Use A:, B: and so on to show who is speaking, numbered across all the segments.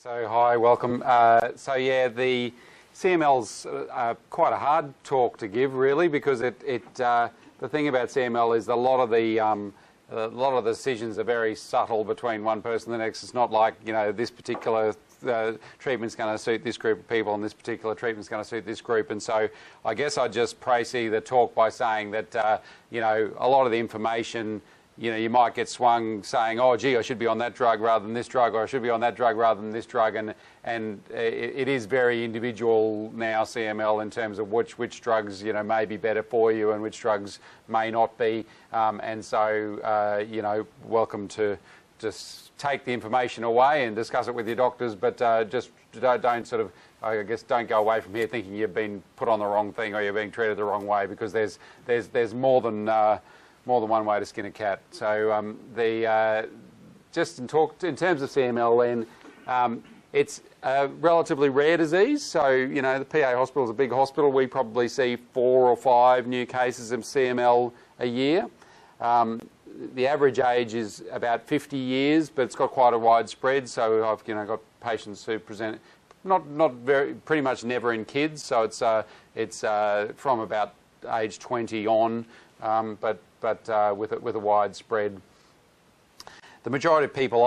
A: So hi, welcome. So yeah, the CML's quite a hard talk to give, really, because the thing about CML is a lot of the decisions are very subtle between one person and the next. It's not like, you know, this particular treatment's going to suit this group of people and this particular treatment's going to suit this group. And so I guess I'd just précis the talk by saying that, you know, a lot of the information, you know, you might get swung saying, oh, gee, I should be on that drug rather than this drug, or I should be on that drug rather than this drug. And it is very individual now, CML, in terms of which drugs, you know, may be better for you and which drugs may not be. And so, you know, welcome to just take the information away and discuss it with your doctors, but just don't sort of, I guess, don't go away from here thinking you've been put on the wrong thing or you're being treated the wrong way, because there's more than one way to skin a cat. So just in terms of CML, then it's a relatively rare disease. So, you know, the PA hospital is a big hospital. We probably see 4 or 5 new cases of CML a year. The average age is about 50 years, but it's got quite a wide spread. So I've, you know, got patients who present pretty much never in kids. So it's from about age 20 on, but with a wide spread. The majority of people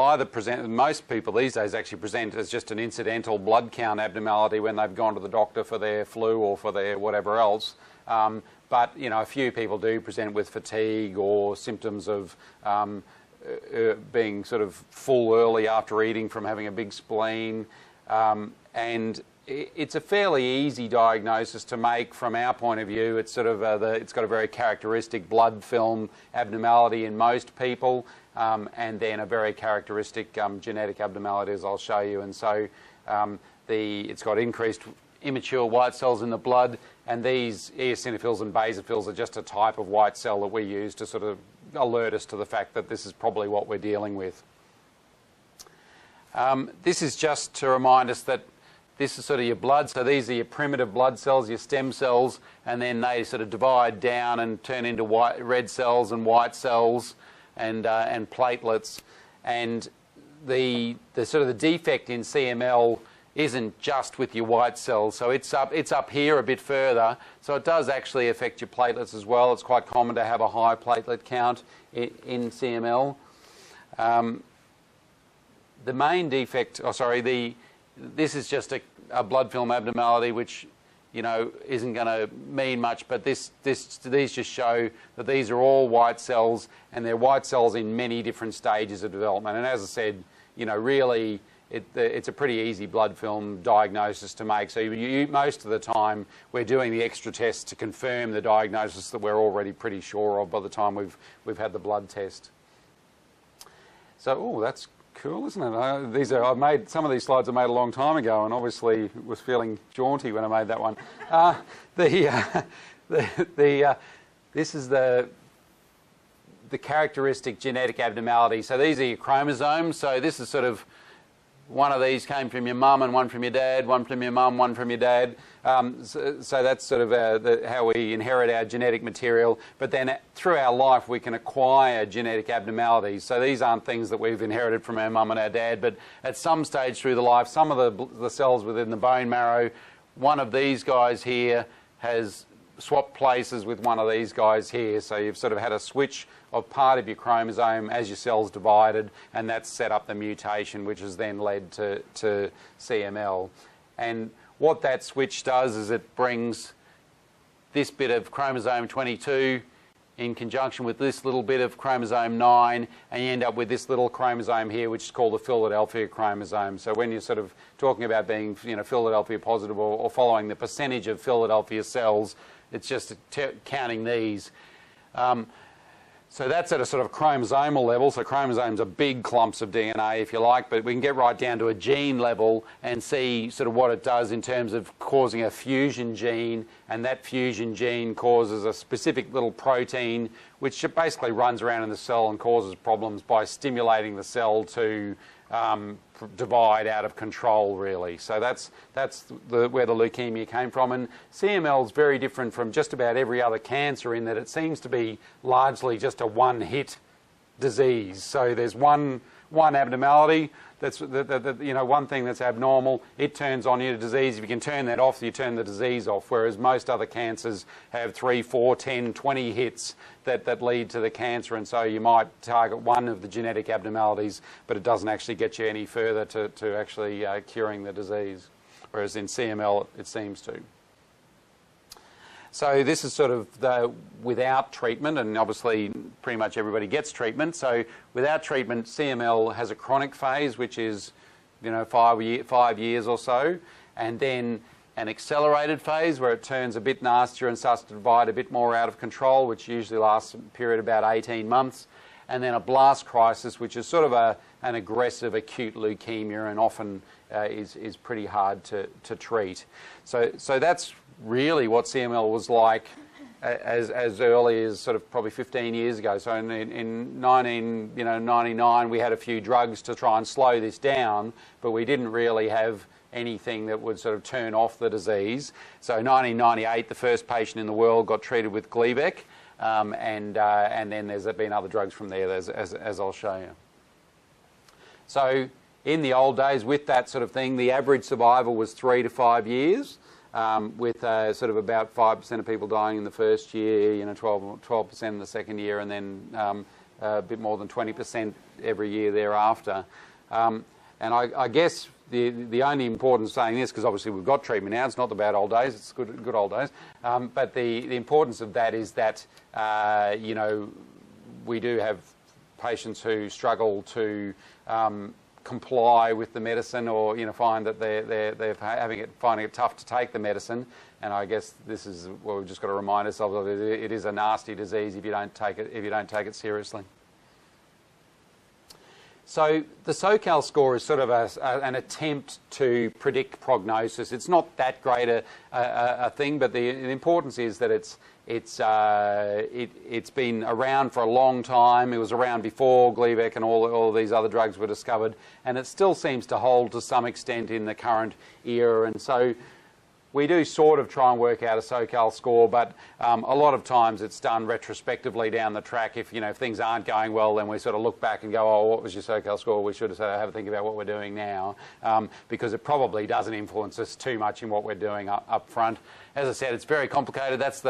A: most people these days actually present as just an incidental blood count abnormality when they've gone to the doctor for their flu or for their whatever else. But, you know, a few people do present with fatigue or symptoms of being sort of full early after eating from having a big spleen. And it's a fairly easy diagnosis to make from our point of view. It's sort of it's got a very characteristic blood film abnormality in most people, and then a very characteristic genetic abnormality, as I'll show you. And so it's got increased immature white cells in the blood, and these eosinophils and basophils are just a type of white cell that we use to sort of alert us to the fact that this is probably what we're dealing with. This is just to remind us that this is sort of your blood. So these are your primitive blood cells, your stem cells, and then they sort of divide down and turn into red cells and white cells and platelets. And the sort of the defect in CML isn't just with your white cells. So it's up here a bit further. So it does actually affect your platelets as well. It's quite common to have a high platelet count in CML. The main defect, this is just a blood film abnormality, which, you know, isn't going to mean much, but these just show that these are all white cells, and they're white cells in many different stages of development. And as I said, you know, really, it's a pretty easy blood film diagnosis to make. So most of the time, we're doing the extra tests to confirm the diagnosis that we're already pretty sure of by the time we've had the blood test. So, oh, that's cool, isn't it? Some of these slides I made a long time ago, and obviously was feeling jaunty when I made that one. This is the characteristic genetic abnormality. So these are your chromosomes. So this is sort of, one of these came from your mum and one from your dad, one from your mum, one from your dad. So that's sort of how we inherit our genetic material. But then through our life, we can acquire genetic abnormalities. So these aren't things that we've inherited from our mum and our dad, but at some stage through the life, some of the cells within the bone marrow, one of these guys here has swapped places with one of these guys here. So you've sort of had a switch of part of your chromosome as your cells divided, and that's set up the mutation, which has then led to CML. And what that switch does is it brings this bit of chromosome 22 in conjunction with this little bit of chromosome 9, and you end up with this little chromosome here, which is called the Philadelphia chromosome. So when you're sort of talking about being, you know, Philadelphia positive or following the percentage of Philadelphia cells, it's just counting these. So that's at a sort of chromosomal level. So chromosomes are big clumps of DNA, if you like, but we can get right down to a gene level and see sort of what it does in terms of causing a fusion gene, and that fusion gene causes a specific little protein which basically runs around in the cell and causes problems by stimulating the cell to divide out of control, really. So that's where the leukemia came from. And CML is very different from just about every other cancer in that it seems to be largely just a one-hit disease. So there's one one abnormality. That's one thing that's abnormal. It turns on your disease. If you can turn that off, you turn the disease off. Whereas most other cancers have 3, 4, 10, 20 hits that lead to the cancer, and so you might target one of the genetic abnormalities, but it doesn't actually get you any further to actually curing the disease. Whereas in CML, it seems to. So this is sort of the without treatment, and obviously pretty much everybody gets treatment. So without treatment, CML has a chronic phase, which is 5 years or so, and then an accelerated phase where it turns a bit nastier and starts to divide a bit more out of control, which usually lasts a period of about 18 months, and then a blast crisis, which is sort of an aggressive acute leukemia and often is pretty hard to treat. So that's really what CML was like as early as sort of probably 15 years ago. So in 1999 we had a few drugs to try and slow this down, but we didn't really have anything that would sort of turn off the disease. So 1998 the first patient in the world got treated with Gleevec, and then there's been other drugs from there as I'll show you. So in the old days with that sort of thing, the average survival was 3 to 5 years. With sort of about 5% of people dying in the first year, 12% in the second year, and then a bit more than 20% every year thereafter. And I guess the only importance of saying this, because obviously we've got treatment now, it's not the bad old days, it's good old days, but the importance of that is that, we do have patients who struggle to comply with the medicine, or find that they're finding it tough to take the medicine, and I guess this is what we've just got to remind ourselves of. It is a nasty disease if you don't take it seriously. So the SoCal score is sort of an attempt to predict prognosis. It's not that great a thing, but the importance is that it's been around for a long time. It was around before Gleevec and all of these other drugs were discovered, and it still seems to hold to some extent in the current era. And so we do sort of try and work out a SoCal score, but a lot of times it's done retrospectively down the track. If things aren't going well, then we sort of look back and go, oh, what was your SoCal score? We should have a think about what we're doing now, because it probably doesn't influence us too much in what we're doing up front. As I said, it's very complicated. That's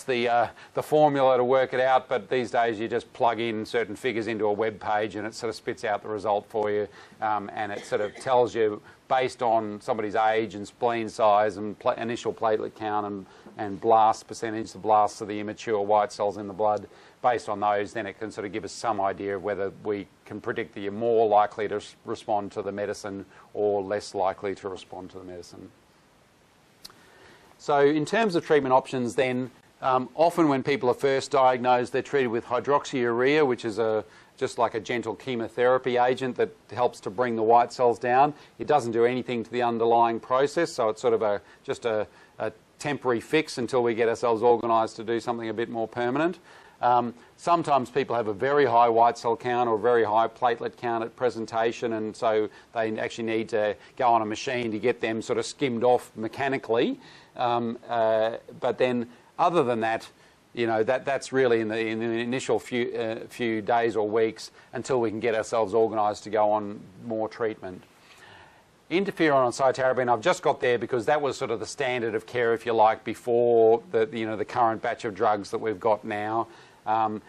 A: the formula to work it out, but these days you just plug in certain figures into a web page and it sort of spits out the result for you, and it sort of tells you based on somebody's age and spleen size and initial platelet count and blast percentage, the blasts of the immature white cells in the blood. Based on those, then it can sort of give us some idea of whether we can predict that you're more likely to respond to the medicine or less likely to respond to the medicine. So in terms of treatment options then, often when people are first diagnosed, they're treated with hydroxyurea, which is just like a gentle chemotherapy agent that helps to bring the white cells down. It doesn't do anything to the underlying process, so it's sort of just a temporary fix until we get ourselves organised to do something a bit more permanent. Sometimes people have a very high white cell count or a very high platelet count at presentation, and so they actually need to go on a machine to get them sort of skimmed off mechanically. But then other than that, that's really in the initial few days or weeks until we can get ourselves organised to go on more treatment. Interferon and cytarabine, I've just got there because that was sort of the standard of care, if you like, before the current batch of drugs that we've got now. They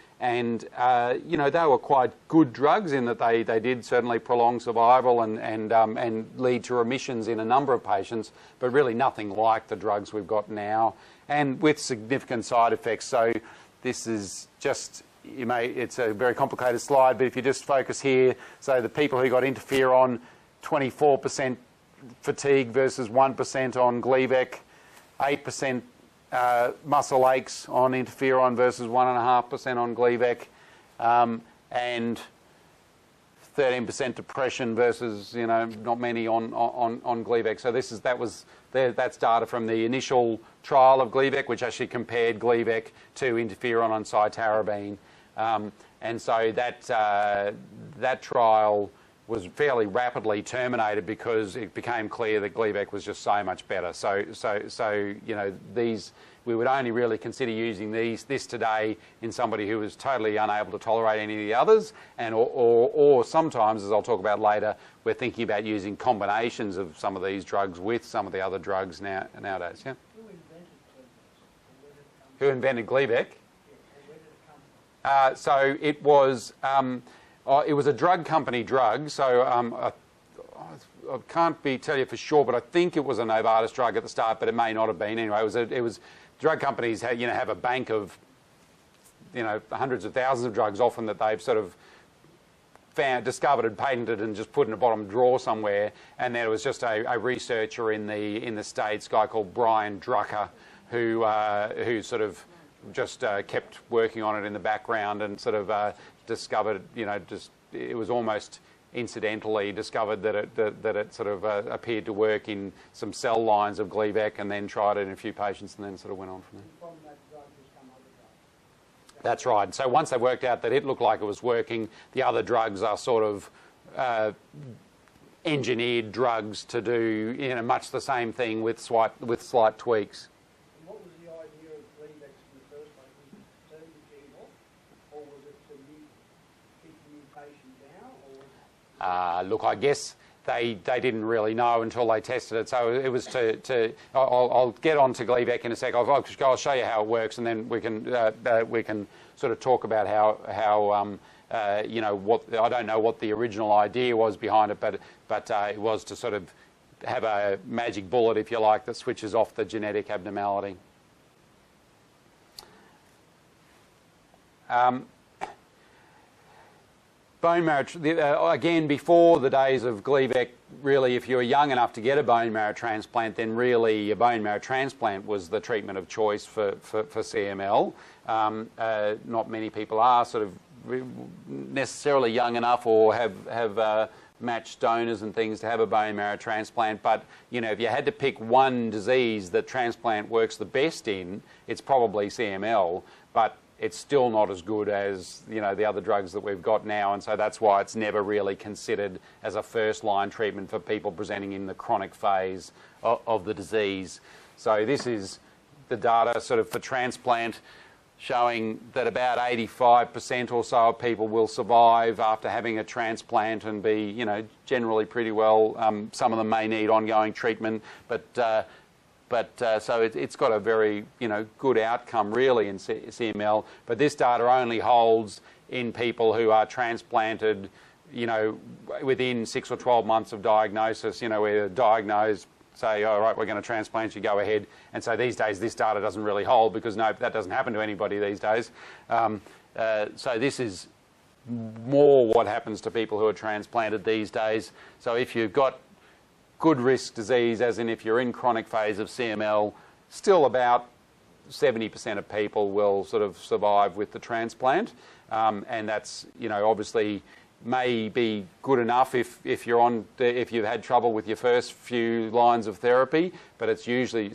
A: were quite good drugs in that they did certainly prolong survival and lead to remissions in a number of patients, but really nothing like the drugs we've got now, and with significant side effects. So this is just, it's a very complicated slide, but if you just focus here, so the people who got interferon, 24% fatigue versus 1% on Gleevec, 8% muscle aches on interferon versus 1.5% on Gleevec, and 13% depression versus not many on Gleevec. So that's data from the initial trial of Gleevec, which actually compared Gleevec to interferon on cytarabine, and so that trial was fairly rapidly terminated because it became clear that Gleevec was just so much better. So you know, we would only really consider using this today in somebody who was totally unable to tolerate any of the others, and or sometimes, as I'll talk about later, we're thinking about using combinations of some of these drugs with some of the other drugs nowadays. Yeah. Who invented Gleevec? So it was a drug company drug. So I can't tell you for sure, but I think it was a Novartis drug at the start, but it may not have been. Anyway, it was drug companies have a bank of hundreds of thousands of drugs often that they've sort of discovered and patented and just put in a bottom drawer somewhere. And there was just a researcher in the States, a guy called Brian Drucker, who sort of just kept working on it in the background and sort of discovered, it was almost incidentally discovered that it sort of appeared to work in some cell lines of Gleevec, and then tried it in a few patients and then sort of went on from there. That's right. So once they worked out that it looked like it was working, the other drugs are sort of engineered drugs to do much the same thing with slight tweaks.
B: And what was the idea of Gleevec in the first place? Was it to turn the gene off, or was it to keep the mutation down? Or
A: look, I guess they didn't really know until they tested it. So it was I'll get on to Gleevec in a sec. I'll show you how it works, and then we can sort of talk about how what I don't know what the original idea was behind it, but it was to sort of have a magic bullet, if you like, that switches off the genetic abnormality. Bone marrow, again, before the days of Gleevec, really, if you were young enough to get a bone marrow transplant, then really a bone marrow transplant was the treatment of choice for CML. Not many people are sort of necessarily young enough or have matched donors and things to have a bone marrow transplant, but if you had to pick one disease that transplant works the best in, it's probably CML, but it's still not as good as the other drugs that we've got now, and so that's why it's never really considered as a first-line treatment for people presenting in the chronic phase of the disease. So this is the data sort of for transplant, showing that about 85% or so of people will survive after having a transplant and be generally pretty well. Some of them may need ongoing treatment, but so it's got a very good outcome really in CML. But this data only holds in people who are transplanted within 6 or 12 months of diagnosis. Where they're diagnosed, say, all right, we're going to transplant you, go ahead. And so these days this data doesn't really hold, because that doesn't happen to anybody these days. So this is more what happens to people who are transplanted these days. So if you've got good risk disease, as in if you're in chronic phase of CML, still about 70% of people will sort of survive with the transplant, and that's obviously may be good enough if you've had trouble with your first few lines of therapy, but it's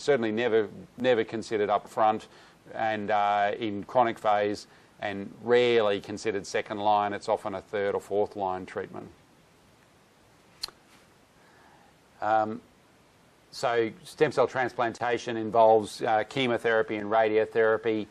A: certainly never considered up front and in chronic phase, and rarely considered second line. It's often a third or fourth line treatment. So stem cell transplantation involves chemotherapy and radiotherapy.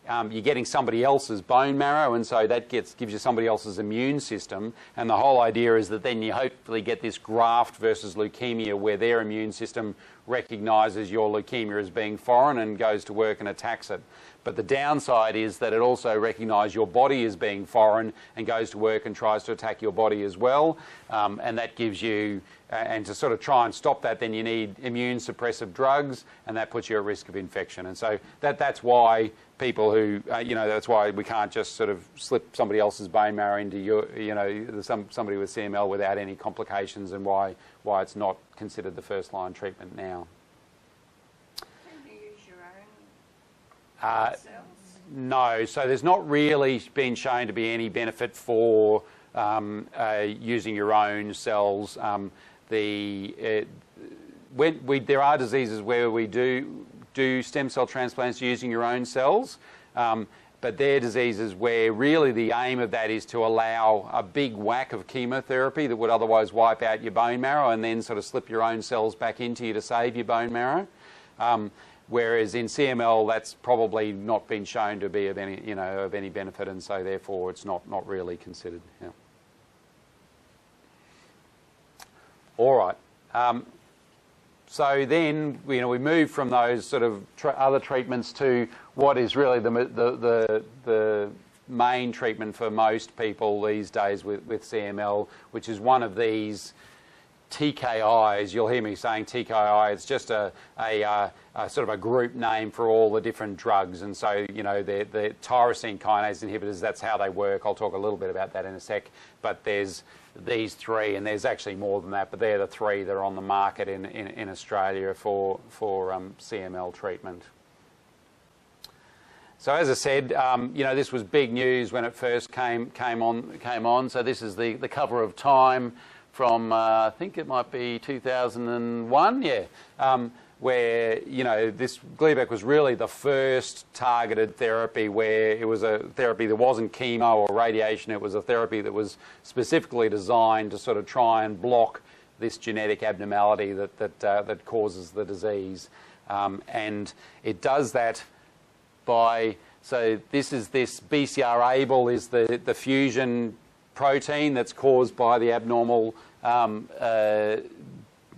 A: You're getting somebody else's bone marrow, and so that gives you somebody else's immune system. And the whole idea is that then you hopefully get this graft versus leukemia, where their immune system recognises your leukemia as being foreign and goes to work and attacks it. But the downside is that it also recognises your body as being foreign and goes to work and tries to attack your body as well. And that gives you, and to sort of try and stop that, then you need immune suppressive drugs, and that puts you at risk of infection. And so that's why people who, that's why we can't just sort of slip somebody else's bone marrow into somebody with CML without any complications, and why it's not considered the first line treatment now. No, so there's not really been shown to be any benefit for using your own cells. There are diseases where we do stem cell transplants using your own cells, but they're diseases where really the aim of that is to allow a big whack of chemotherapy that would otherwise wipe out your bone marrow and then sort of slip your own cells back into you to save your bone marrow. Whereas in CML, that's probably not been shown to be of any, of any benefit, and so therefore it's not really considered. Yeah. All right. So then, we move from those sort of other treatments to what is really the main treatment for most people these days with CML, which is one of these TKIs. You'll hear me saying TKI. It's just a sort of a group name for all the different drugs. And so, the tyrosine kinase inhibitors, that's how they work. I'll talk a little bit about that in a sec. But there's these three, and there's actually more than that, but they're the three that are on the market in Australia for CML treatment. So as I said, this was big news when it first came on. So this is the cover of Time from, I think it might be 2001, where, this Gleevec was really the first targeted therapy where it was a therapy that wasn't chemo or radiation. It was a therapy that was specifically designed to sort of try and block this genetic abnormality that causes the disease. And it does that by, so this BCR-ABL is the fusion protein that's caused by the abnormal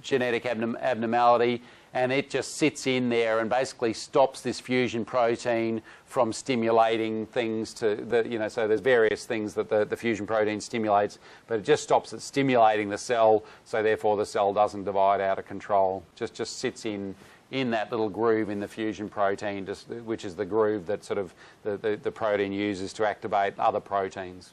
A: genetic abnormality, and it just sits in there and basically stops this fusion protein from stimulating things so there's various things that the fusion protein stimulates, but it just stops it stimulating the cell, so therefore the cell doesn't divide out of control. Just sits in that little groove in the fusion protein, which is the groove that sort of the protein uses to activate other proteins.